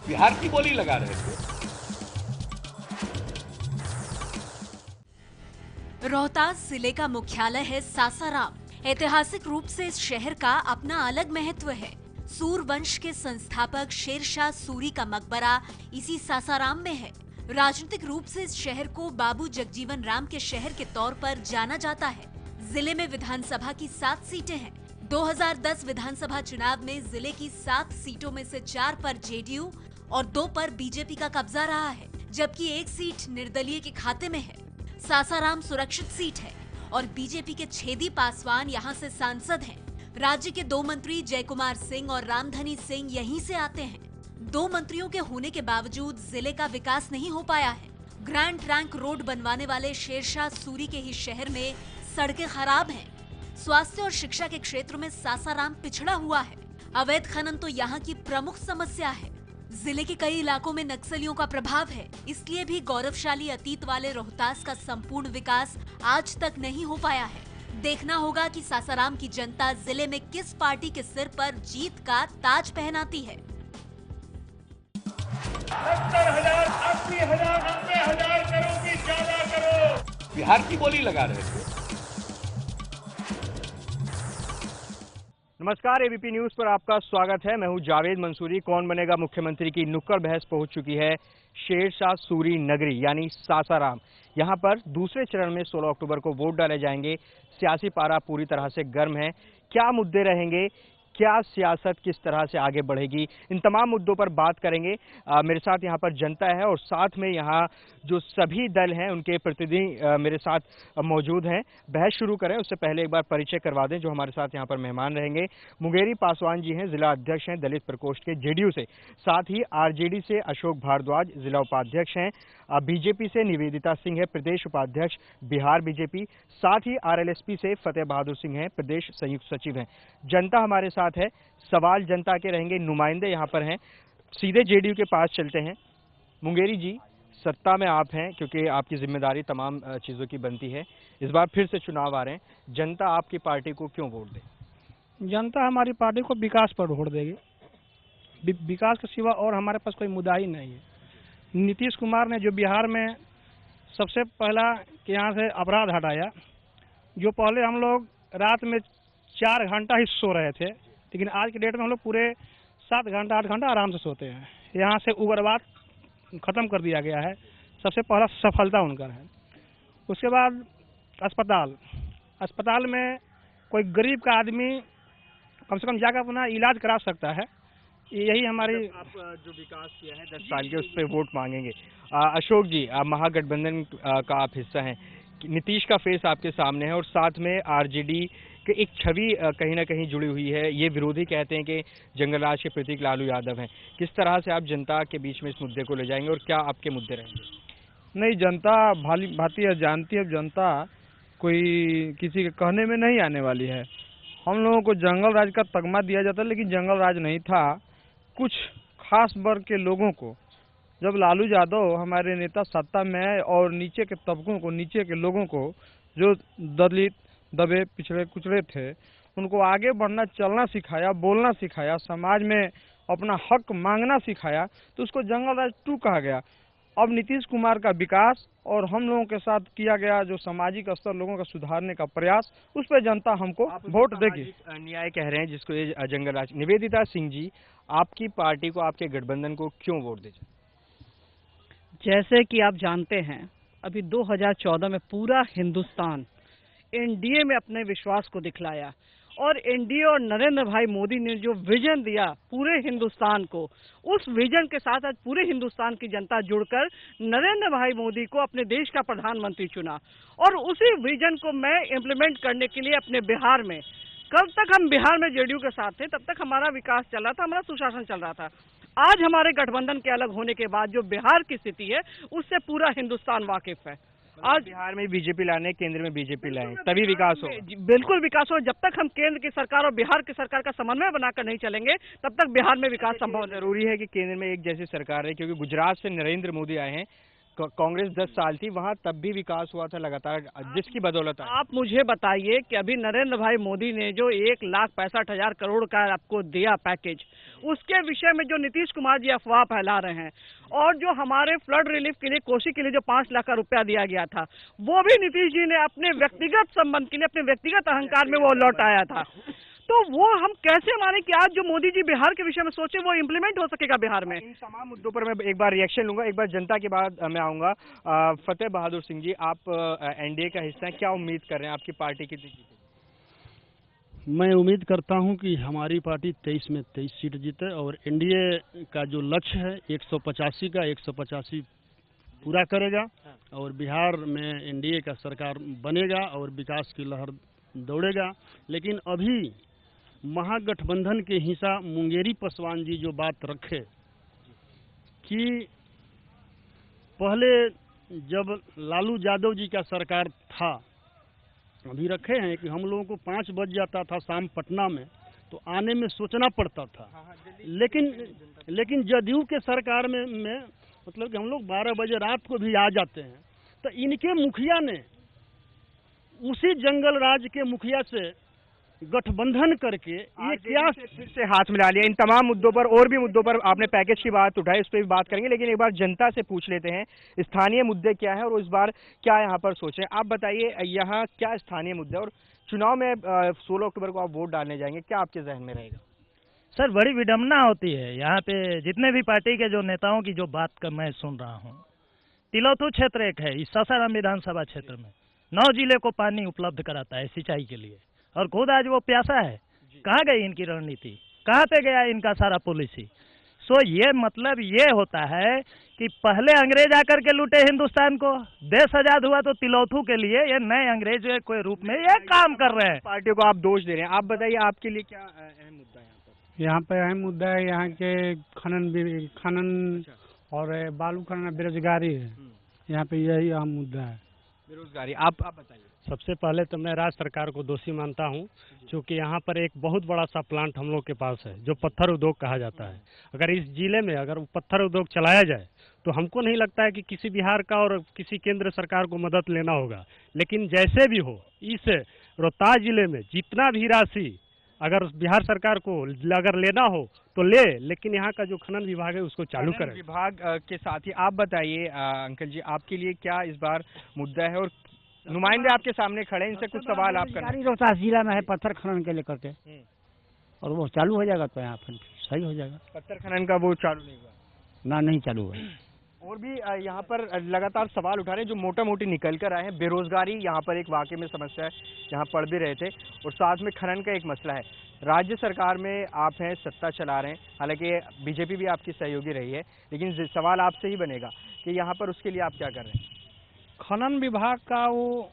बिहार की बोली लगा रहे थे। रोहतास जिले का मुख्यालय है सासाराम। ऐतिहासिक रूप से इस शहर का अपना अलग महत्व है। सूर वंश के संस्थापक शेरशाह सूरी का मकबरा इसी सासाराम में है। राजनीतिक रूप से इस शहर को बाबू जगजीवन राम के शहर के तौर पर जाना जाता है। जिले में विधानसभा की 7 सीटें हैं। 2010 विधानसभा चुनाव में जिले की 7 सीटों में से 4 पर जेडीयू और 2 पर बीजेपी का कब्जा रहा है, जबकि 1 सीट निर्दलीय के खाते में है। सासाराम सुरक्षित सीट है और बीजेपी के छेदी पासवान यहाँ से सांसद हैं। राज्य के 2 मंत्री जय कुमार सिंह और रामधनी सिंह यहीं से आते हैं। 2 मंत्रियों के होने के बावजूद जिले का विकास नहीं हो पाया है। ग्रैंड ट्रंक रोड बनवाने वाले शेरशाह सूरी के ही शहर में सड़कें खराब हैं। स्वास्थ्य और शिक्षा के क्षेत्र में सासाराम पिछड़ा हुआ है। अवैध खनन तो यहाँ की प्रमुख समस्या है। जिले के कई इलाकों में नक्सलियों का प्रभाव है, इसलिए भी गौरवशाली अतीत वाले रोहतास का संपूर्ण विकास आज तक नहीं हो पाया है। देखना होगा कि सासाराम की जनता जिले में किस पार्टी के सिर पर जीत का ताज पहनाती है। 70,000, 80,000, 90,000 करो कि ज्यादा करो। बिहार की बोली लगा रहे थे। नमस्कार, एबीपी न्यूज पर आपका स्वागत है। मैं हूं जावेद मंसूरी। कौन बनेगा मुख्यमंत्री की नुक्कड़ बहस पहुंच चुकी है शेरशाह सूरी नगरी यानी सासाराम। यहां पर दूसरे चरण में 16 अक्टूबर को वोट डाले जाएंगे। सियासी पारा पूरी तरह से गर्म है। क्या मुद्दे रहेंगे, क्या सियासत किस तरह से आगे बढ़ेगी, इन तमाम मुद्दों पर बात करेंगे। मेरे साथ यहाँ पर जनता है और साथ में यहाँ जो सभी दल हैं उनके प्रतिनिधि मेरे साथ मौजूद हैं। बहस शुरू करें उससे पहले एक बार परिचय करवा दें जो हमारे साथ यहाँ पर मेहमान रहेंगे। मुंगेरी पासवान जी हैं, जिला अध्यक्ष हैं दलित प्रकोष्ठ के जेडीयू से। साथ ही आरजेडी से अशोक भारद्वाज जिला उपाध्यक्ष हैं। बीजेपी से निवेदिता सिंह है, प्रदेश उपाध्यक्ष बिहार बीजेपी। साथ ही आरएलएसपी से फतेह बहादुर सिंह हैं, प्रदेश संयुक्त सचिव हैं। जनता हमारे साथ है। सवाल जनता के रहेंगे, नुमाइंदे यहाँ पर हैं। सीधे जेडीयू के पास चलते हैं। मुंगेरी जी, सत्ता में आप हैं क्योंकि आपकी जिम्मेदारी तमाम चीज़ों की बनती है। इस बार फिर से चुनाव आ रहे हैं, जनता आपकी पार्टी को क्यों वोट दे? जनता हमारी पार्टी को विकास पर वोट देगी। विकास के सिवा और हमारे पास कोई मुद्दा ही नहीं है। नीतीश कुमार ने जो बिहार में सबसे पहला यहाँ से अपराध हटाया, जो पहले हम लोग रात में 4 घंटा ही सो रहे थे, लेकिन आज के डेट में हम लोग पूरे 7 घंटा 8 घंटा आराम से सोते हैं। यहाँ से उग्रवाद खत्म कर दिया गया है, सबसे पहला सफलता उनका है। उसके बाद अस्पताल में कोई गरीब का आदमी कम से कम जाकर अपना इलाज करा सकता है। यही हमारी आप जो विकास किया है 10 साल के, उस पर वोट मांगेंगे। अशोक जी, महागठबंधन का आप हिस्सा हैं। नीतीश का फेस आपके सामने है और साथ में आरजेडी की एक छवि कहीं ना कहीं जुड़ी हुई है। ये विरोधी कहते हैं कि जंगलराज के प्रतीक लालू यादव हैं। किस तरह से आप जनता के बीच में इस मुद्दे को ले जाएंगे और क्या आपके मुद्दे रहेंगे? नहीं, जनता भाली भांति है, जानती है। जनता कोई किसी के कहने में नहीं आने वाली है। हम लोगों को जंगल राज का तगमा दिया जाता है, लेकिन जंगल राज नहीं था। कुछ खास वर्ग के लोगों को, जब लालू यादव हमारे नेता सत्ता में आए और नीचे के तबकों को, नीचे के लोगों को, जो दलित दबे पिछड़े कुचड़े थे, उनको आगे बढ़ना, चलना सिखाया, बोलना सिखाया, समाज में अपना हक मांगना सिखाया, तो उसको जंगल राज 2 कहा गया। अब नीतीश कुमार का विकास और हम लोगों के साथ किया गया जो सामाजिक स्तर लोगों का सुधारने का प्रयास, उस पर जनता हमको वोट देगी। न्याय कह रहे हैं जिसको ये जंगलराज। निवेदिता सिंह जी, आपकी पार्टी को, आपके गठबंधन को क्यों वोट दीजिए? जैसे कि आप जानते हैं, अभी 2014 में पूरा हिंदुस्तान एनडीए में अपने विश्वास को दिखलाया और एनडीए और नरेंद्र भाई मोदी ने जो विजन दिया पूरे हिंदुस्तान को, उस विजन के साथ आज पूरे हिंदुस्तान की जनता जुड़कर नरेंद्र भाई मोदी को अपने देश का प्रधानमंत्री चुना। और उसी विजन को मैं इम्प्लीमेंट करने के लिए अपने बिहार में, कब तक हम बिहार में जेडीयू के साथ थे तब तक हमारा विकास चल रहा था, हमारा सुशासन चल रहा था। आज हमारे गठबंधन के अलग होने के बाद जो बिहार की स्थिति है उससे पूरा हिंदुस्तान वाकिफ है। आज बिहार में बीजेपी लाने, केंद्र में बीजेपी लाएं, तभी विकास हो। बिल्कुल विकास हो। जब तक हम केंद्र की सरकार और बिहार की सरकार का समन्वय बनाकर नहीं चलेंगे तब तक बिहार में विकास संभव। जरूरी है कि केंद्र में एक जैसी सरकार है, क्योंकि गुजरात से नरेंद्र मोदी आए हैं, कांग्रेस 10 साल थी, वहां तब भी विकास हुआ था लगातार, जिसकी बदौलत आप मुझे बताइए कि अभी नरेंद्र भाई मोदी ने जो 1,65,000 करोड़ का आपको दिया पैकेज, उसके विषय में जो नीतीश कुमार जी अफवाह फैला रहे हैं, और जो हमारे फ्लड रिलीफ के लिए कोसी के लिए जो 5 लाख का रुपया दिया गया था, वो भी नीतीश जी ने अपने व्यक्तिगत संबंध के लिए, अपने व्यक्तिगत अहंकार में वो लौटाया था। तो वो हम कैसे माने कि आज जो मोदी जी बिहार के विषय में सोचे वो इम्प्लीमेंट हो सकेगा बिहार में? इन तमाम मुद्दों पर मैं एक बार रिएक्शन लूंगा, एक बार जनता के बाद मैं आऊंगा। फतेह बहादुर सिंह जी, आप एनडीए का हिस्सा हैं, क्या उम्मीद कर रहे हैं आपकी पार्टी की? मैं उम्मीद करता हूं कि हमारी पार्टी 23 में 23 सीट जीते और एनडीए का जो लक्ष्य है 185 का 185 पूरा करेगा और बिहार में एनडीए का सरकार बनेगा और विकास की लहर दौड़ेगा। लेकिन अभी महागठबंधन के हिस्सा मुंगेरी पासवान जी जो बात रखे कि पहले जब लालू यादव जी का सरकार था, अभी रखे हैं कि हम लोगों को 5 बज जाता था शाम पटना में, तो आने में सोचना पड़ता था। लेकिन जदयू के सरकार में मतलब कि हम लोग 12 बजे रात को भी आ जाते हैं। तो इनके मुखिया ने उसी जंगल राज के मुखिया से गठबंधन करके ये क्या फिर से हाथ मिला लिया। इन तमाम मुद्दों पर और भी मुद्दों पर आपने पैकेज की बात उठाई, उस पर भी बात करेंगे, लेकिन एक बार जनता से पूछ लेते हैं स्थानीय मुद्दे क्या है और इस बार क्या यहाँ पर सोचें। आप बताइए यहाँ क्या स्थानीय मुद्दे, और चुनाव में 16 अक्टूबर को आप वोट डालने जाएंगे, क्या आपके जहन में रहेगा? सर, बड़ी विडम्बना होती है यहाँ पे जितने भी पार्टी के जो नेताओं की जो बात का मैं सुन रहा हूँ। तिलौथू क्षेत्र एक है, इस सासाराम विधानसभा क्षेत्र में 9 जिले को पानी उपलब्ध कराता है सिंचाई के लिए, और खुद आज वो प्यासा है। कहाँ गई इनकी रणनीति, कहाँ पे गया इनका सारा पॉलिसी? सो ये मतलब ये होता है कि पहले अंग्रेज आकर के लूटे हिंदुस्तान को, देश आजाद हुआ तो तिलौथू के लिए ये नए अंग्रेज के रूप में ये काम कर रहे हैं। पार्टियों को आप दोष दे रहे हैं, आप बताइए आपके लिए क्या अहम मुद्दा है यहाँ पे? अहम मुद्दा है यहाँ के खनन और बालू खनन, बेरोजगारी है यहाँ पे, यही अहम मुद्दा है, बेरोजगारी। आप बताइए। सबसे पहले तो मैं राज्य सरकार को दोषी मानता हूं, क्योंकि यहाँ पर एक बहुत बड़ा सा प्लांट हम लोग के पास है जो पत्थर उद्योग कहा जाता है। अगर इस जिले में अगर पत्थर उद्योग चलाया जाए तो हमको नहीं लगता है कि किसी बिहार का और किसी केंद्र सरकार को मदद लेना होगा। लेकिन जैसे भी हो, इस रोहतास जिले में जितना भी राशि अगर बिहार सरकार को अगर लेना हो तो ले, लेकिन यहाँ का जो खनन विभाग है उसको चालू करें। विभाग के साथ ही आप बताइए अंकल जी, आपके लिए क्या इस बार मुद्दा है, और नुमाइंदे आपके सामने खड़े, इनसे कुछ सवाल आप करें। रोहतास जिला में है पत्थर खनन के लेकर के, और वो चालू हो जाएगा तो यहाँ पर सही हो जाएगा। पत्थर खनन का वो चालू नहीं हुआ ना, नहीं चालू हुआ। और भी यहाँ पर लगातार सवाल उठा रहे हैं जो मोटा मोटी निकल कर आए हैं। बेरोजगारी यहाँ पर एक वाकई में समस्या है, यहाँ पढ़ भी रहे थे, और साथ में खनन का एक मसला है। राज्य सरकार में आप हैं, सत्ता चला रहे हैं, हालांकि बीजेपी भी आपकी सहयोगी रही है, लेकिन सवाल आपसे ही बनेगा कि यहाँ पर उसके लिए आप क्या कर रहे हैं? खनन विभाग का वो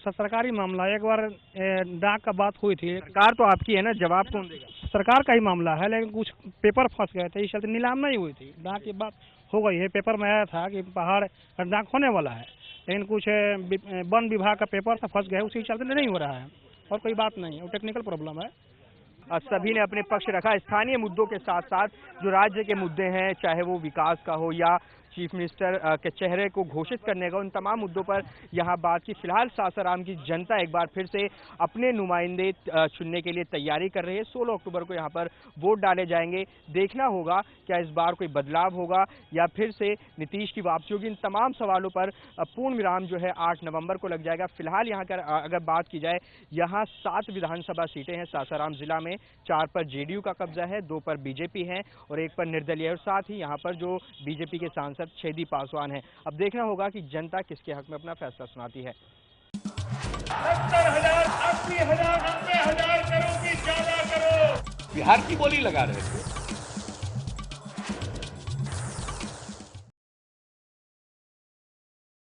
सरकारी मामला, एक बार डाक का बात हुई थी। सरकार तो आपकी है ना, जवाब कौन देगा? सरकार का ही मामला है, लेकिन कुछ पेपर फंस गए थे, इस चलते नीलाम नहीं हुई थी। डाक की बात हो गई है, पेपर में आया था कि पहाड़ डाक होने वाला है, लेकिन कुछ वन विभाग का पेपर था फंस गए, उसी चलते नहीं हो रहा है, और कोई बात नहीं है, वो टेक्निकल प्रॉब्लम है। सभी ने अपने पक्ष रखा। स्थानीय मुद्दों के साथ साथ जो राज्य के मुद्दे हैं, चाहे वो विकास का हो या चीफ मिनिस्टर के चेहरे को घोषित करने का, उन तमाम मुद्दों पर यहाँ बात की। फिलहाल सासाराम की जनता एक बार फिर से अपने नुमाइंदे चुनने के लिए तैयारी कर रही है। 16 अक्टूबर को यहाँ पर वोट डाले जाएंगे। देखना होगा क्या इस बार कोई बदलाव होगा या फिर से नीतीश की वापसी होगी। इन तमाम सवालों पर पूर्ण विराम जो है 8 नवंबर को लग जाएगा। फिलहाल यहाँ का अगर बात की जाए, यहाँ 7 विधानसभा सीटें हैं सासाराम जिला में। 4 पर जेडीयू का कब्जा है, 2 पर बीजेपी है और 1 पर निर्दलीय, और साथ ही यहाँ पर जो बीजेपी के सांसद छेदी पासवान है। अब देखना होगा कि जनता किसके हक में अपना फैसला सुनाती है। 70,000, 80,000, 90,000 करो कि ज्यादा करो। बिहार की बोली लगा रहे थे।